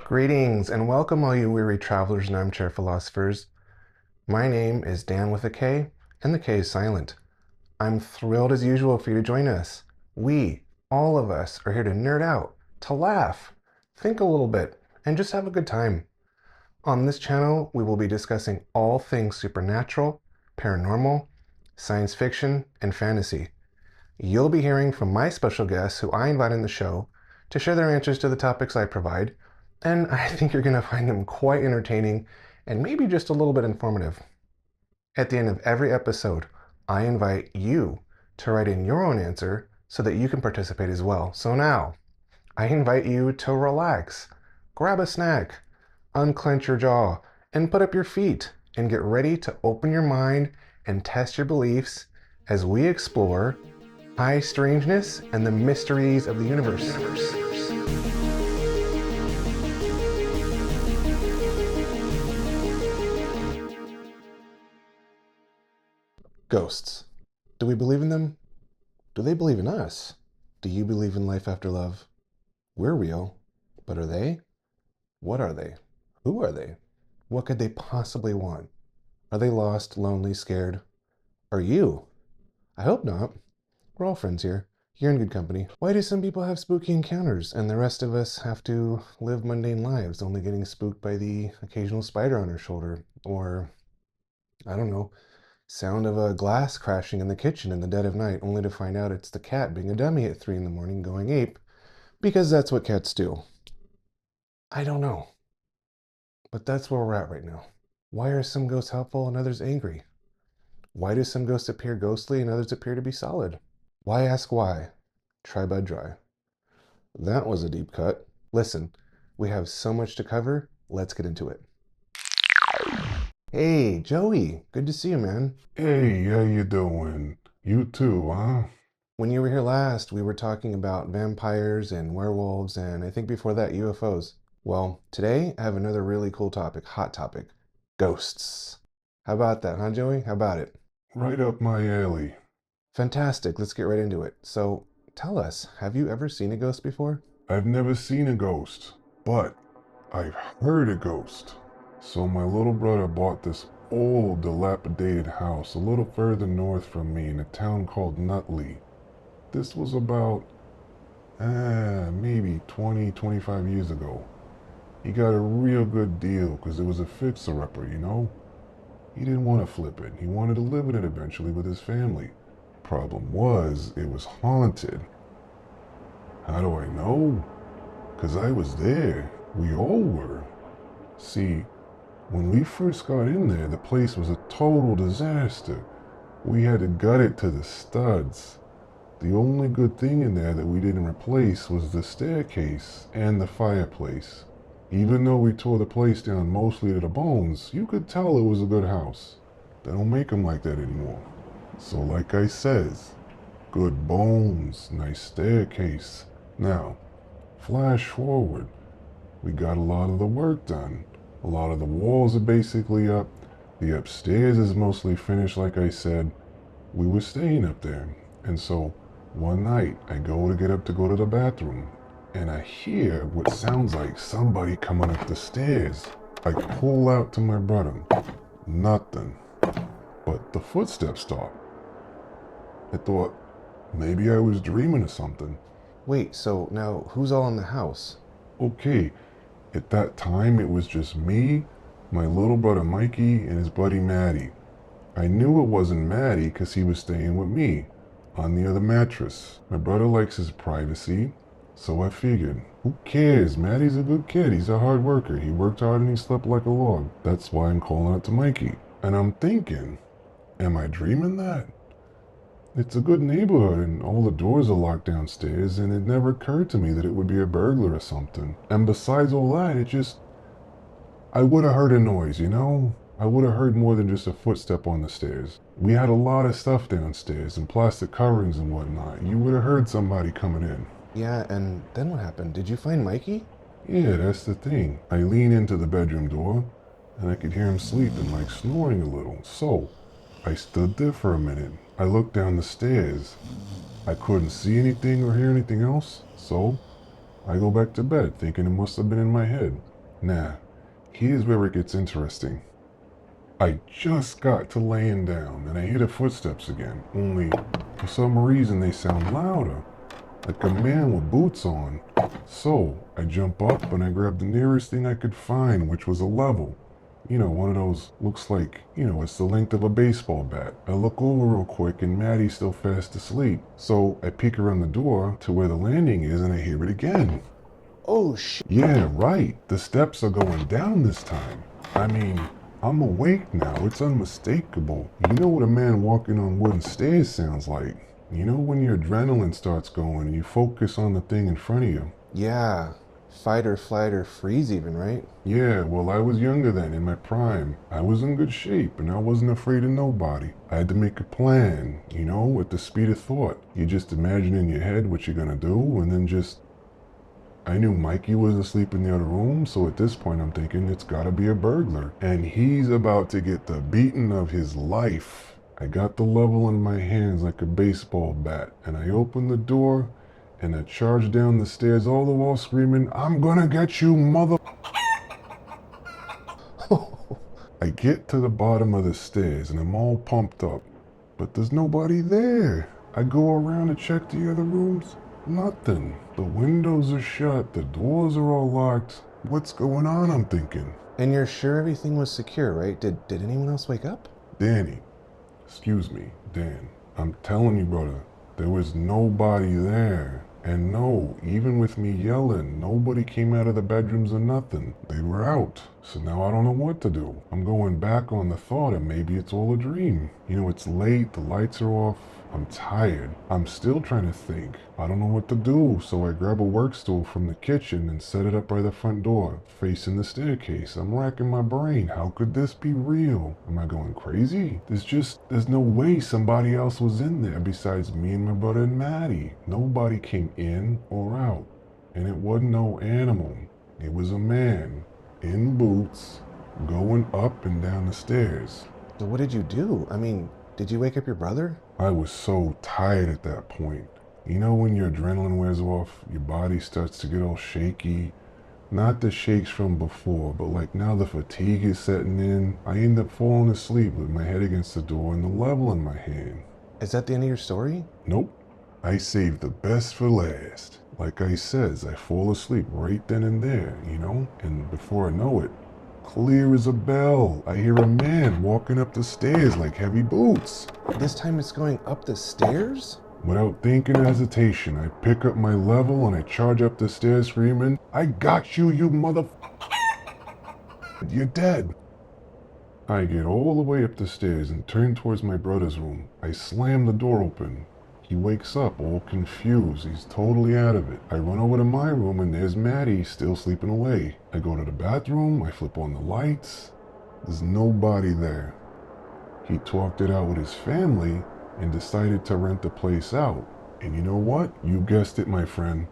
Greetings and welcome, all you weary travelers and armchair philosophers. My name is Dan with a K, and the K is silent. I'm thrilled as usual for you to join us. We, all of us, are here to nerd out, to laugh, think a little bit, and just have a good time. On this channel, we will be discussing all things supernatural, paranormal, science fiction, and fantasy. You'll be hearing from my special guests who I invite on the show to share their answers to the topics I provide, and I think you're going to find them quite entertaining and maybe just a little bit informative. At the end of every episode, I invite you to write in your own answer so that you can participate as well. So now, I invite you to relax, grab a snack, unclench your jaw, and put up your feet and get ready to open your mind and test your beliefs as we explore high strangeness and the mysteries of the universe. Ghosts. Do we believe in them? Do they believe in us? Do you believe in life after love? We're real, but are they? What are they? Who are they? What could they possibly want? Are they lost, lonely, scared? Are you? I hope not. We're all friends here. You're in good company. Why do some people have spooky encounters and the rest of us have to live mundane lives, only getting spooked by the occasional spider on our shoulder? Or, I don't know, sound of a glass crashing in the kitchen in the dead of night, only to find out it's the cat being a dummy at 3 in the morning going ape, because that's what cats do. I don't know. But that's where we're at right now. Why are some ghosts helpful and others angry? Why do some ghosts appear ghostly and others appear to be solid? Why ask why? Try Bud Dry. That was a deep cut. Listen, we have so much to cover. Let's get into it. Hey, Joey. Good to see you, man. Hey, how you doing? You too, huh? When you were here last, we were talking about vampires and werewolves, and I think before that, UFOs. Well, today I have another really cool topic, hot topic, ghosts. How about that, huh, Joey? How about it? Right up my alley. Fantastic. Let's get right into it. So, tell us, have you ever seen a ghost before? I've never seen a ghost, but I've heard a ghost. So my little brother bought this old, dilapidated house a little further north from me in a town called Nutley. This was about, maybe 20, 25 years ago. He got a real good deal because it was a fixer-upper, you know? He didn't want to flip it. He wanted to live in it eventually with his family. Problem was, it was haunted. How do I know? Because I was there. We all were. See, when we first got in there, the place was a total disaster. We had to gut it to the studs. The only good thing in there that we didn't replace was the staircase and the fireplace. Even though we tore the place down mostly to the bones, you could tell it was a good house. They don't make them like that anymore. So like I says, good bones, nice staircase. Now, flash forward. We got a lot of the work done. A lot of the walls are basically up. The upstairs is mostly finished, like I said. We were staying up there. And so, one night, I go to get up to go to the bathroom. And I hear what sounds like somebody coming up the stairs. I pull out to my brother. Nothing. But the footsteps stop. I thought, maybe I was dreaming of something. Wait, so now who's all in the house? Okay, at that time it was just me, my little brother Mikey, and his buddy Maddie. I knew it wasn't Maddie because he was staying with me, on the other mattress. My brother likes his privacy, so I figured, who cares? Maddie's a good kid, he's a hard worker, he worked hard and he slept like a log. That's why I'm calling out to Mikey. And I'm thinking, am I dreaming that? It's a good neighborhood and all the doors are locked downstairs, and it never occurred to me that it would be a burglar or something. And besides all that, I would have heard a noise, you know? I would have heard more than just a footstep on the stairs. We had a lot of stuff downstairs and plastic coverings and whatnot. You would have heard somebody coming in. Yeah, and then what happened? Did you find Mikey? Yeah, that's the thing. I lean into the bedroom door and I could hear him sleeping, like snoring a little. So, I stood there for a minute. I looked down the stairs. I couldn't see anything or hear anything else, so I go back to bed thinking it must have been in my head. Nah, here's where it gets interesting. I just got to laying down and I hear the footsteps again, only for some reason they sound louder, like a man with boots on. So I jump up and I grab the nearest thing I could find, which was a level. You know, one of those looks like, it's the length of a baseball bat. I look over real quick and Maddie's still fast asleep. So I peek around the door to where the landing is and I hear it again. Oh, shit. Yeah, right. The steps are going down this time. I mean, I'm awake now. It's unmistakable. You know what a man walking on wooden stairs sounds like. You know when your adrenaline starts going and you focus on the thing in front of you. Yeah. Fight or flight or freeze, even, right? Yeah, well, I was younger then, in my prime. I was in good shape and I wasn't afraid of nobody. I had to make a plan, with the speed of thought. You just imagine in your head what you're gonna do and then just I knew Mikey was asleep in the other room, so at this point I'm thinking it's gotta be a burglar. And he's about to get the beating of his life. I got the level in my hands like a baseball bat, and I opened the door, and I charged down the stairs all the while screaming, "I'm gonna get you, mother..." I get to the bottom of the stairs, and I'm all pumped up, but there's nobody there. I go around to check the other rooms. Nothing. The windows are shut. The doors are all locked. What's going on? I'm thinking. And you're sure everything was secure, right? Did anyone else wake up? Danny. Excuse me, Dan. I'm telling you, brother, there was nobody there. And no, even with me yelling, nobody came out of the bedrooms or nothing. They were out. So now I don't know what to do. I'm going back on the thought and maybe it's all a dream. It's late, the lights are off. I'm tired. I'm still trying to think. I don't know what to do, so I grab a work stool from the kitchen and set it up by the front door, facing the staircase. I'm racking my brain. How could this be real? Am I going crazy? There's no way somebody else was in there besides me and my brother and Maddie. Nobody came in or out. And it wasn't no animal. It was a man, in boots, going up and down the stairs. So what did you do? I mean, did you wake up your brother? I was so tired at that point. You know when your adrenaline wears off, your body starts to get all shaky? Not the shakes from before, but like now the fatigue is setting in. I end up falling asleep with my head against the door and the level in my hand. Is that the end of your story? Nope. I saved the best for last. Like I says, I fall asleep right then and there, And before I know it, clear as a bell, I hear a man walking up the stairs like heavy boots. This time it's going up the stairs? Without thinking or hesitation, I pick up my level and I charge up the stairs screaming, "I got you, you mother... You're dead." I get all the way up the stairs and turn towards my brother's room. I slam the door open. He wakes up all confused. He's totally out of it. I run over to my room and there's Maddie still sleeping away. I go to the bathroom. I flip on the lights. There's nobody there. He talked it out with his family and decided to rent the place out. And you know what? You guessed it, my friend.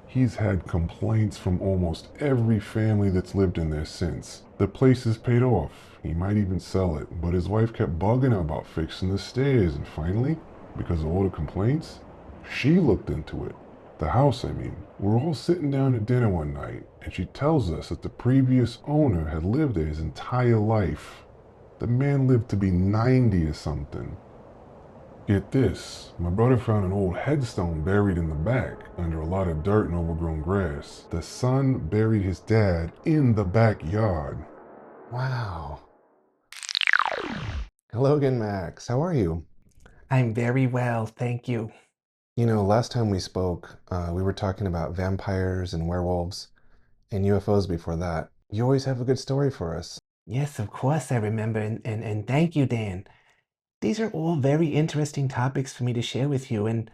He's had complaints from almost every family that's lived in there since. The place is paid off. He might even sell it, but his wife kept bugging him about fixing the stairs, and finally, because of all the complaints, she looked into it. The house, I mean. We're all sitting down at dinner one night, and she tells us that the previous owner had lived there his entire life. The man lived to be 90 or something. Get this, my brother found an old headstone buried in the back under a lot of dirt and overgrown grass. The son buried his dad in the backyard. Wow. Hello again, Max. How are you? I'm very well, thank you. Last time we spoke, we were talking about vampires and werewolves and UFOs before that. You always have a good story for us. Yes, of course I remember, and thank you, Dan. These are all very interesting topics for me to share with you, and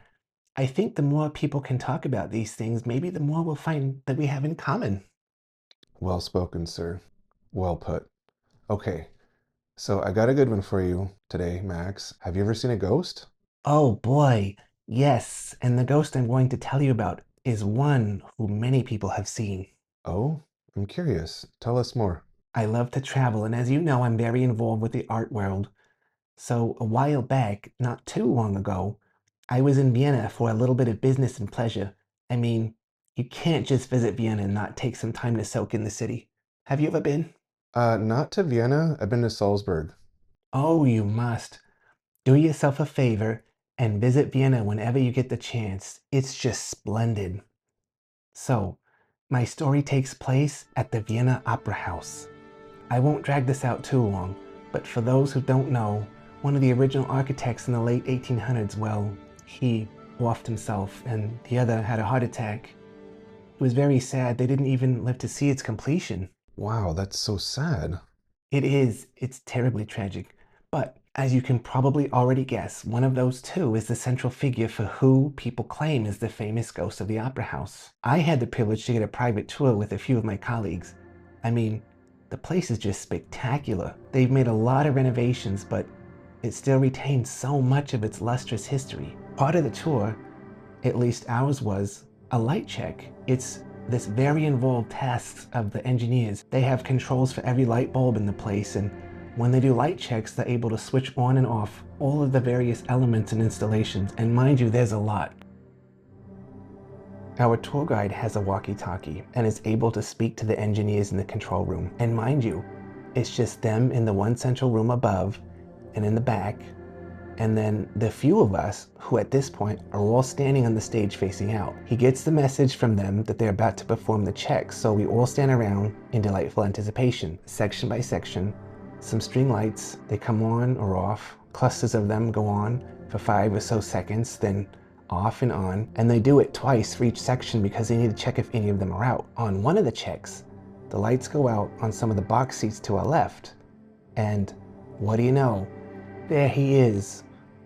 I think the more people can talk about these things, maybe the more we'll find that we have in common. Well spoken, sir. Well put. Okay, so I got a good one for you today, Max. Have you ever seen a ghost? Oh boy, yes, and the ghost I'm going to tell you about is one who many people have seen. Oh, I'm curious. Tell us more. I love to travel, and as you know, I'm very involved with the art world. So a while back, not too long ago, I was in Vienna for a little bit of business and pleasure. I mean, you can't just visit Vienna and not take some time to soak in the city. Have you ever been? Not to Vienna. I've been to Salzburg. Oh, you must. Do yourself a favor and visit Vienna whenever you get the chance. It's just splendid. So, my story takes place at the Vienna Opera House. I won't drag this out too long, but for those who don't know, one of the original architects in the late 1800s, well, he offed himself and the other had a heart attack. It was very sad. They didn't even live to see its completion. Wow, that's so sad. It is. It's terribly tragic. But as you can probably already guess, one of those two is the central figure for who people claim is the famous ghost of the Opera House. I had the privilege to get a private tour with a few of my colleagues. I mean, the place is just spectacular. They've made a lot of renovations, but it still retains so much of its lustrous history. Part of the tour, at least ours, was a light check. It's this very involved task of the engineers. They have controls for every light bulb in the place, and when they do light checks, they're able to switch on and off all of the various elements and installations, and mind you, there's a lot. Our tour guide has a walkie-talkie and is able to speak to the engineers in the control room. And mind you, it's just them in the one central room above and in the back, and then the few of us who at this point are all standing on the stage facing out. He gets the message from them that they're about to perform the check, so we all stand around in delightful anticipation, section by section. Some string lights, they come on or off. Clusters of them go on for 5 or so seconds, then off and on. And they do it twice for each section because they need to check if any of them are out. On one of the checks, the lights go out on some of the box seats to our left. And what do you know? There he is.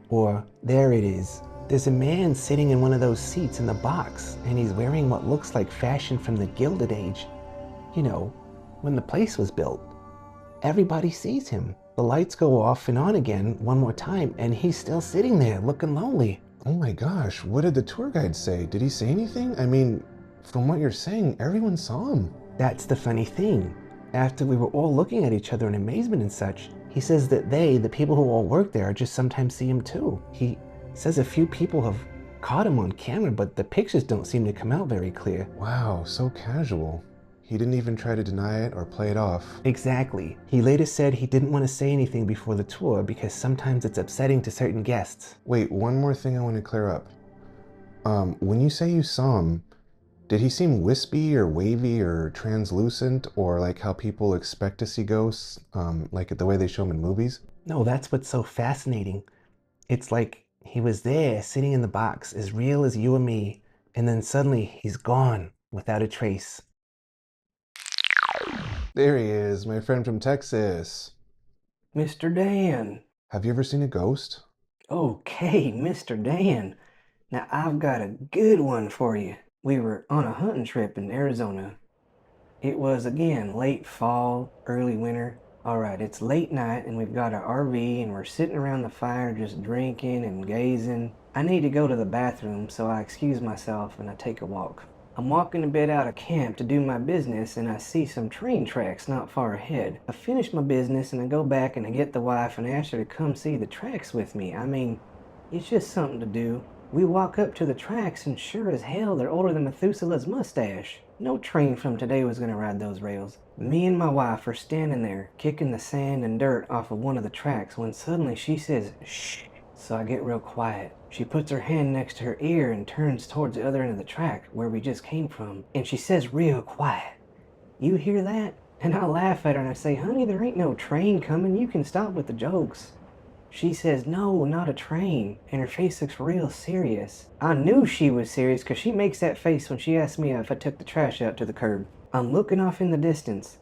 Or there it is. There's a man sitting in one of those seats in the box, and he's wearing what looks like fashion from the Gilded Age. You know, when the place was built. Everybody sees him. The lights go off and on again one more time, and he's still sitting there looking lonely. Oh my gosh, what did the tour guide say? Did he say anything? I mean, from what you're saying, everyone saw him. That's the funny thing. After we were all looking at each other in amazement and such, he says that the people who all work there, just sometimes see him too. He says a few people have caught him on camera, but the pictures don't seem to come out very clear. Wow, so casual. He didn't even try to deny it or play it off. Exactly. He later said he didn't want to say anything before the tour because sometimes it's upsetting to certain guests. Wait, one more thing I want to clear up. When you say you saw him, did he seem wispy or wavy or translucent, or like how people expect to see ghosts, like the way they show them in movies? No, that's what's so fascinating. It's like he was there sitting in the box as real as you or me, and then suddenly he's gone without a trace. There he is, my friend from Texas. Mr. Dan. Have you ever seen a ghost? Okay, Mr. Dan. Now I've got a good one for you. We were on a hunting trip in Arizona. It was, again, late fall, early winter. Alright, it's late night and we've got our RV and we're sitting around the fire just drinking and gazing. I need to go to the bathroom, so I excuse myself and I take a walk. I'm walking a bit out of camp to do my business and I see some train tracks not far ahead. I finish my business and I go back and I get the wife and ask her to come see the tracks with me. I mean, it's just something to do. We walk up to the tracks and sure as hell they're older than Methuselah's mustache. No train from today was gonna ride those rails. Me and my wife are standing there, kicking the sand and dirt off of one of the tracks when suddenly she says, "Shh." So I get real quiet. She puts her hand next to her ear and turns towards the other end of the track where we just came from. And she says real quiet, "You hear that?" And I laugh at her and I say, "Honey, there ain't no train coming. You can stop with the jokes." She says, "No, not a train." And her face looks real serious. I knew she was serious because she makes that face when she asks me if I took the trash out to the curb. I'm looking off in the distance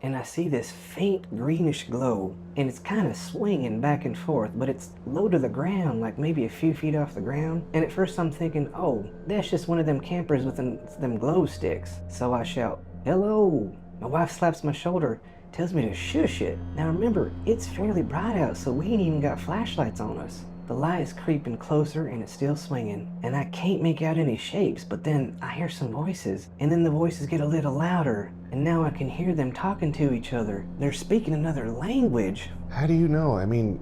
and I see this faint greenish glow, and it's kind of swinging back and forth, but it's low to the ground, like maybe a few feet off the ground. And at first I'm thinking, oh, that's just one of them campers with them glow sticks. So I shout, "Hello." My wife slaps my shoulder, tells me to shush it. Now remember, it's fairly bright out, so we ain't even got flashlights on us. The light is creeping closer and it's still swinging, and I can't make out any shapes, but then I hear some voices, and then the voices get a little louder, and now I can hear them talking to each other. They're speaking another language. How do you know? I mean,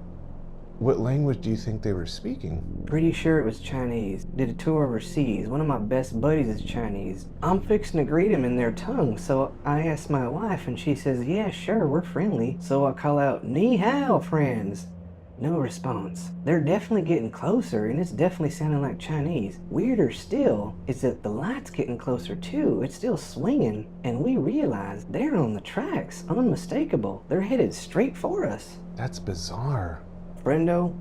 What language do you think they were speaking? Pretty sure it was Chinese. Did a tour overseas. One of my best buddies is Chinese. I'm fixing to greet him in their tongue, so I asked my wife, and she says, yeah, sure, we're friendly. So I call out, ni hao, friends. No response. They're definitely getting closer, and it's definitely sounding like Chinese. Weirder still is that the light's getting closer too. It's still swinging, and we realize they're on the tracks, unmistakable. They're headed straight for us. That's bizarre. Friendo,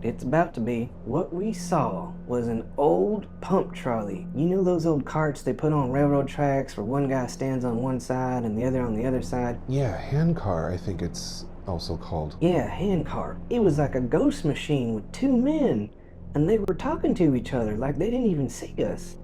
it's about to be. What we saw was an old pump trolley. You know those old carts they put on railroad tracks where one guy stands on one side and the other on the other side? Yeah, handcar, I think it's also called. Yeah, hand cart. It was like a ghost machine with two men, and they were talking to each other like they didn't even see us.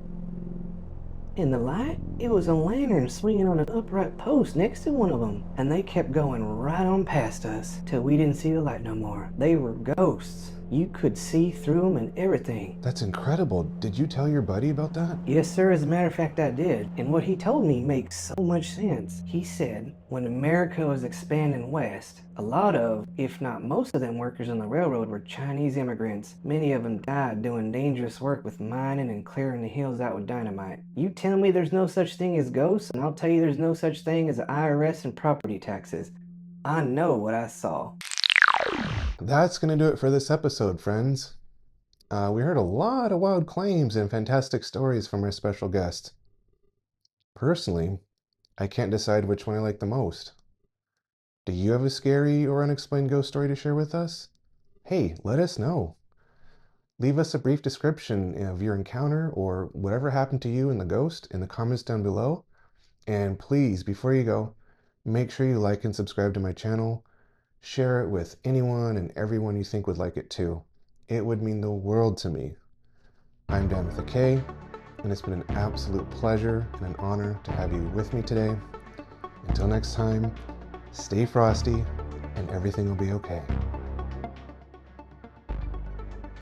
In the light, it was a lantern swinging on an upright post next to one of them, and they kept going right on past us till we didn't see the light no more. They were ghosts. You could see through them and everything. That's incredible. Did you tell your buddy about that? Yes, sir, as a matter of fact, I did. And what he told me makes so much sense. He said, when America was expanding west, a lot of, if not most of them workers on the railroad were Chinese immigrants. Many of them died doing dangerous work with mining and clearing the hills out with dynamite. You tell me there's no such thing as ghosts, and I'll tell you there's no such thing as the IRS and property taxes. I know what I saw. That's going to do it for this episode, friends. We heard a lot of wild claims and fantastic stories from our special guest. Personally, I can't decide which one I like the most. Do you have a scary or unexplained ghost story to share with us? Hey, let us know. Leave us a brief description of your encounter or whatever happened to you and the ghost in the comments down below. And please, before you go, make sure you like and subscribe to my channel. Share it with anyone and everyone you think would like it too. It would mean the world to me. I'm Dan with a K, and it's been an absolute pleasure and an honor to have you with me today. Until next time, stay frosty, and everything will be okay.